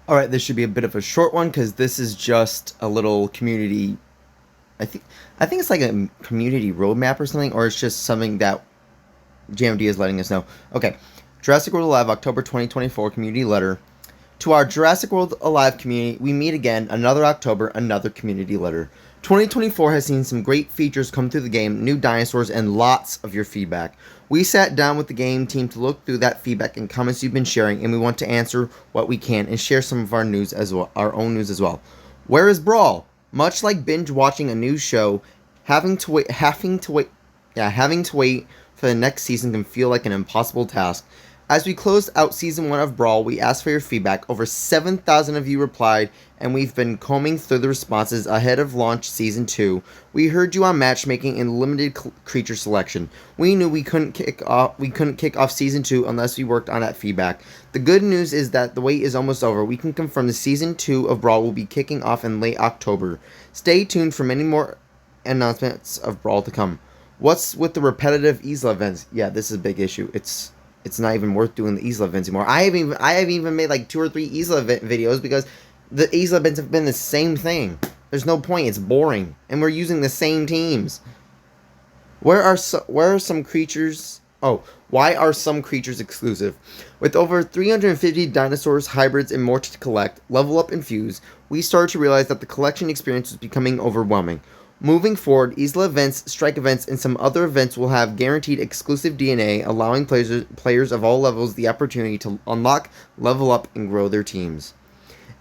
Alright, this should be a bit of a short one because this is just a little community. I think I think it's like a community roadmap or something, or it's just something that JMD is letting us know. Okay, Jurassic World Alive, October 2024 community letter. To our Jurassic World Alive community, we meet again, another October, another community letter. 2024 has seen some great features come through the game, new dinosaurs, and lots of your feedback. We sat down with the game team to look through that feedback and comments you've been sharing, and we want to answer what we can and share some of our news as well, our own news as well. Where is Brawl? Much like binge watching a news show, having to wait for the next season can feel like an impossible task. As we closed out Season 1 of Brawl, we asked for your feedback. Over 7,000 of you replied, and we've been combing through the responses ahead of launch Season 2. We heard you on matchmaking and limited creature selection. We knew we couldn't kick off Season 2 unless we worked on that feedback. The good news is that the wait is almost over. We can confirm the Season 2 of Brawl will be kicking off in late October. Stay tuned for many more announcements of Brawl to come. What's with the repetitive Isla events? Yeah, this is a big issue. It's not even worth doing the Isla events anymore. I have even made like 2 or 3 Isla event videos because the Isla events have been the same thing. There's no point. It's boring, and we're using the same teams. Where are some creatures? Oh, why are some creatures exclusive? With over 350 dinosaurs, hybrids, and more to collect, level up, and fuse, we started to realize that the collection experience was becoming overwhelming. Moving forward, Isla events, strike events, and some other events will have guaranteed exclusive DNA, allowing players of all levels the opportunity to unlock, level up, and grow their teams.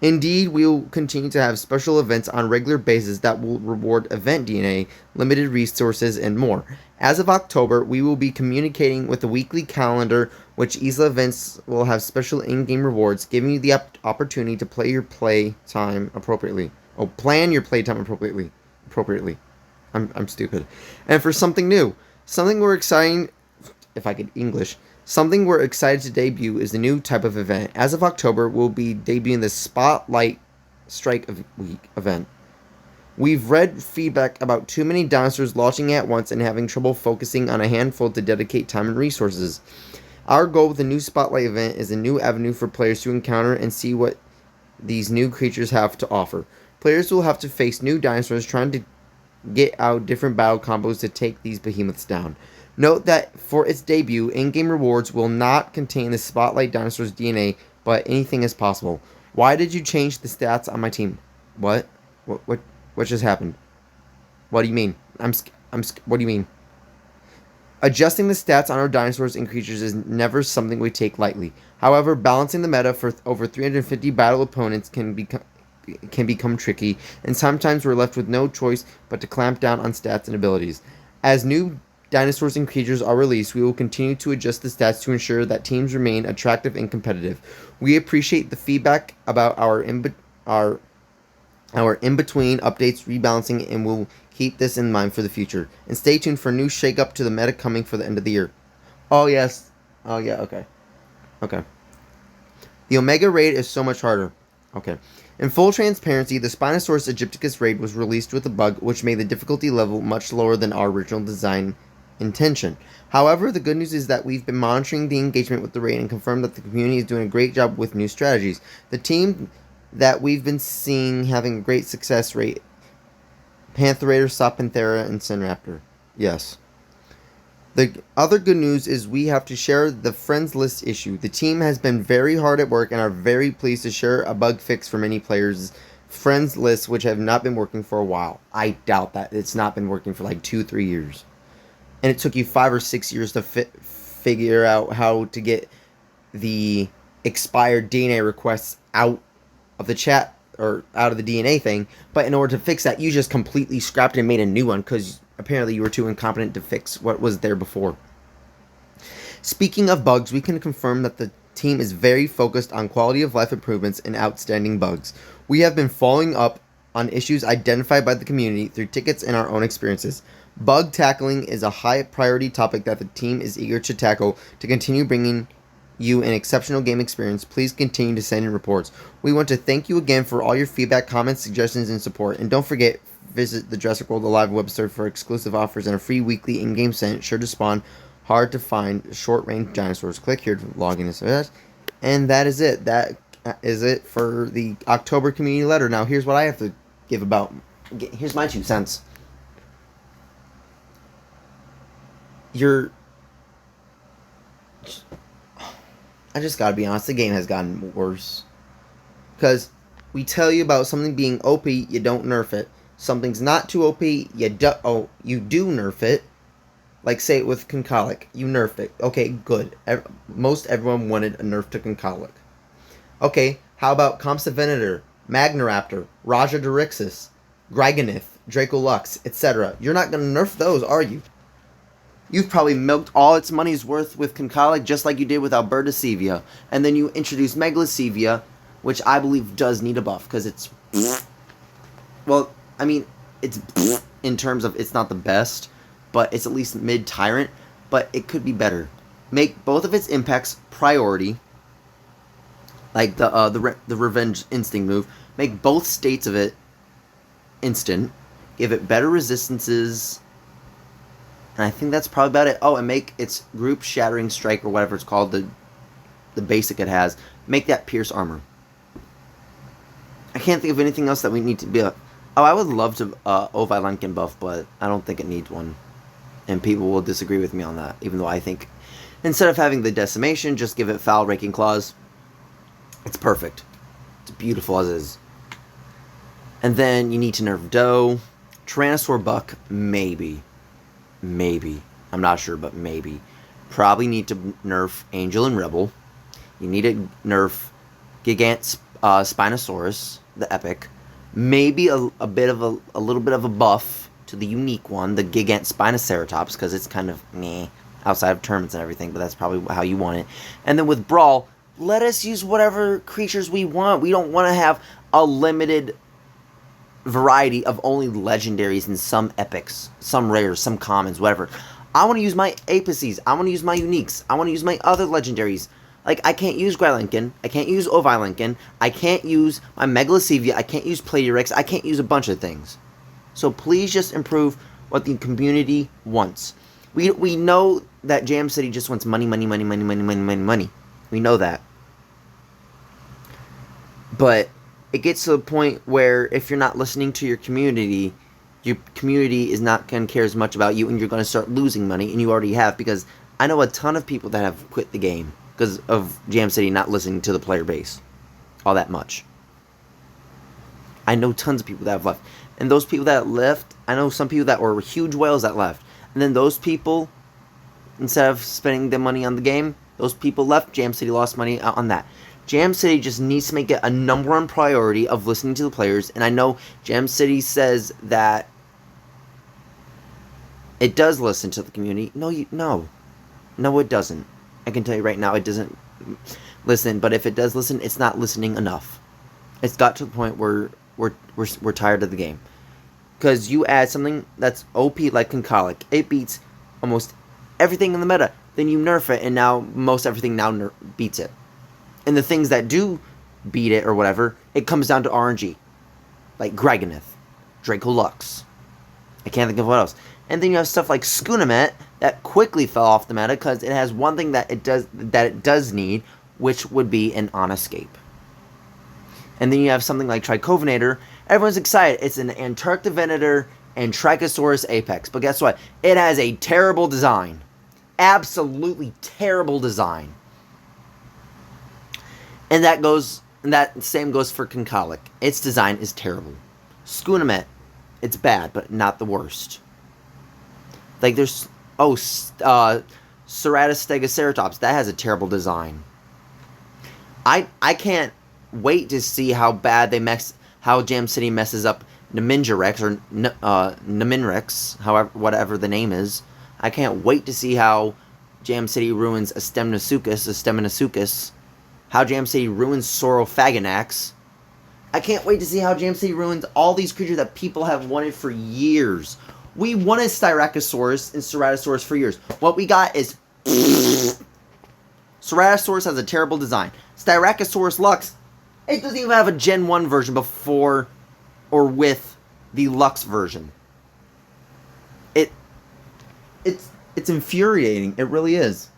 Indeed, we will continue to have special events on a regular basis that will reward event DNA, limited resources, and more. As of October, we will be communicating with a weekly calendar, which Isla events will have special in-game rewards, giving you the opportunity to plan your playtime appropriately. I'm stupid. And for something new, something we're excited to debut is the new type of event. As of October, we'll be debuting the Spotlight Strike Week event. We've read feedback about too many dinosaurs launching at once and having trouble focusing on a handful to dedicate time and resources. Our goal with the new Spotlight event is a new avenue for players to encounter and see what these new creatures have to offer. Players will have to face new dinosaurs trying to get out different battle combos to take these behemoths down. Note that for its debut, in-game rewards will not contain the Spotlight Dinosaurs DNA, but anything is possible. Why did you change the stats on my team? What? What just happened? What do you mean? What do you mean? Adjusting the stats on our dinosaurs and creatures is never something we take lightly. However, balancing the meta for over 350 battle opponents can become tricky, and sometimes we're left with no choice but to clamp down on stats and abilities. As new dinosaurs and creatures are released, we will continue to adjust the stats to ensure that teams remain attractive and competitive. We appreciate the feedback about our in-between updates, rebalancing, and we'll keep this in mind for the future. And stay tuned for a new shake-up to the meta coming for the end of the year. Oh, yes. Oh, yeah, okay. Okay. The Omega raid is so much harder. Okay. In full transparency, the Spinosaurus Aegypticus raid was released with a bug which made the difficulty level much lower than our original design intention. However, the good news is that we've been monitoring the engagement with the raid and confirmed that the community is doing a great job with new strategies. The team that we've been seeing having a great success rate: Pantherator, Sopanthera, and Sinraptor. Yes. The other good news is we have to share the friends list issue. The team has been very hard at work and are very pleased to share a bug fix for many players' friends lists which have not been working for a while. I doubt that. It's not been working for like 2-3 years. And it took you 5 or 6 years to figure out how to get the expired DNA requests out of the chat or out of the DNA thing. But in order to fix that, you just completely scrapped and made a new one because apparently you were too incompetent to fix what was there before. Speaking of bugs, we can confirm that the team is very focused on quality of life improvements and outstanding bugs. We have been following up on issues identified by the community through tickets and our own experiences. Bug tackling is a high priority topic that the team is eager to tackle to continue bringing you an exceptional game experience. Please continue to send in reports. We want to thank you again for all your feedback, comments, suggestions, and support. And don't forget, visit the Jurassic World Alive website for exclusive offers and a free weekly in-game scent sure to spawn hard to find short-range dinosaurs. Click here to log in. And that is it. That is it for the October community letter. Now, here's what I have to give about. Here's my 2 cents. I just gotta be honest. The game has gotten worse. Because we tell you about something being OP, you don't nerf it. Something's not too OP, you do nerf it. Like, say it with Concolic. You nerfed it. Okay, good. Most everyone wanted a nerf to Concolic. Okay, how about Compsa Venator, Magnaraptor, Raja Dorixis, Griganith, Dracolux, etc.? You're not going to nerf those, are you? You've probably milked all its money's worth with Concolic, just like you did with Alberta-Sevia. And then you introduced Megalosevia, which I believe does need a buff, because it's... Well, I mean, it's in terms of it's not the best, but it's at least mid-tyrant, but it could be better. Make both of its impacts priority, like the Revenge Instinct move. Make both states of it instant. Give it better resistances, and I think that's probably about it. Oh, and make its Group Shattering Strike, or whatever it's called, the basic it has, make that Pierce Armor. I can't think of anything else that we need to be... Oh, I would love to Ovilankin buff, but I don't think it needs one. And people will disagree with me on that, even though I think instead of having the Decimation, just give it Foul Raking Claws. It's perfect. It's beautiful as is. And then you need to nerf Doe. Tyrannosaur Buck, maybe. Maybe. I'm not sure, but maybe. Probably need to nerf Angel and Rebel. You need to nerf Gigant Spinosaurus, the Epic. Maybe a little bit of a buff to the unique one, the Gigant Spinoceratops, because it's kind of meh outside of tournaments and everything, but that's probably how you want it. And then with Brawl, let us use whatever creatures we want. We don't want to have a limited variety of only legendaries and some epics, some rares, some commons, whatever. I want to use my Apices. I want to use my uniques. I want to use my other legendaries. Like, I can't use Grylinkin, I can't use Ovilankin, I can't use my Megalosevia, I can't use Platyrex, I can't use a bunch of things. So please just improve what the community wants. We know that Jam City just wants money, money, money, money, money, money, money, money. We know that. But it gets to the point where if you're not listening to your community is not going to care as much about you, and you're going to start losing money, and you already have, because I know a ton of people that have quit the game because of Jam City not listening to the player base all that much. I know tons of people that have left. And those people that left, I know some people that were huge whales that left. And then those people, instead of spending their money on the game, those people left, Jam City lost money on that. Jam City just needs to make it a number one priority of listening to the players. And I know Jam City says that it does listen to the community. No, it doesn't. I can tell you right now, it doesn't listen. But if it does listen, it's not listening enough. It's got to the point where we're tired of the game. Because you add something that's OP like Concolic, it beats almost everything in the meta. Then you nerf it, and now most everything now beats it. And the things that do beat it or whatever, it comes down to RNG. Like Griganith, Dracolux. I can't think of what else. And then you have stuff like Skunamet that quickly fell off the meta because it has one thing that it does need, which would be an on escape. And then you have something like Tricovenator. Everyone's excited. It's an Antarctic Venator and Trichosaurus Apex. But guess what? It has a terrible design. Absolutely terrible design. And that same goes for Concolic. Its design is terrible. Skunamet, it's bad, but not the worst. Like there's Ceratostegoceratops, that has a terrible design. I can't wait to see how bad how Jam City messes up Naminjarex or Naminrex, whatever the name is. I can't wait to see how Jam City ruins Astemnasuchus, how Jam City ruins Saurophaganax. I can't wait to see how Jam City ruins all these creatures that people have wanted for years. We wanted Styracosaurus and Ceratosaurus for years. What we got is... Ceratosaurus has a terrible design. Styracosaurus Lux, it doesn't even have a Gen 1 version before or with the Lux version. It's infuriating. It really is.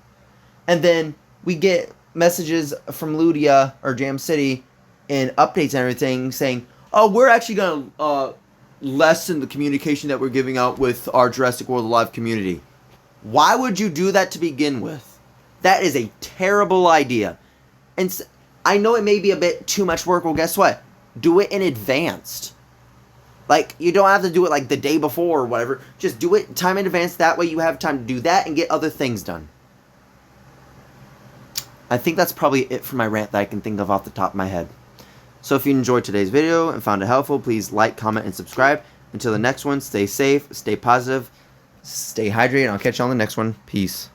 And then we get messages from Ludia or Jam City and updates and everything saying, oh, we're actually going to lessen the communication that we're giving out with our Jurassic World Alive community. Why would you do that to begin with? That is a terrible idea. And I know it may be a bit too much work. Well, guess what? Do it in advance. Like, you don't have to do it like the day before or whatever. Just do it time in advance. That way you have time to do that and get other things done. I think that's probably it for my rant that I can think of off the top of my head. So if you enjoyed today's video and found it helpful, please like, comment, and subscribe. Until the next one, stay safe, stay positive, stay hydrated, and I'll catch you on the next one. Peace.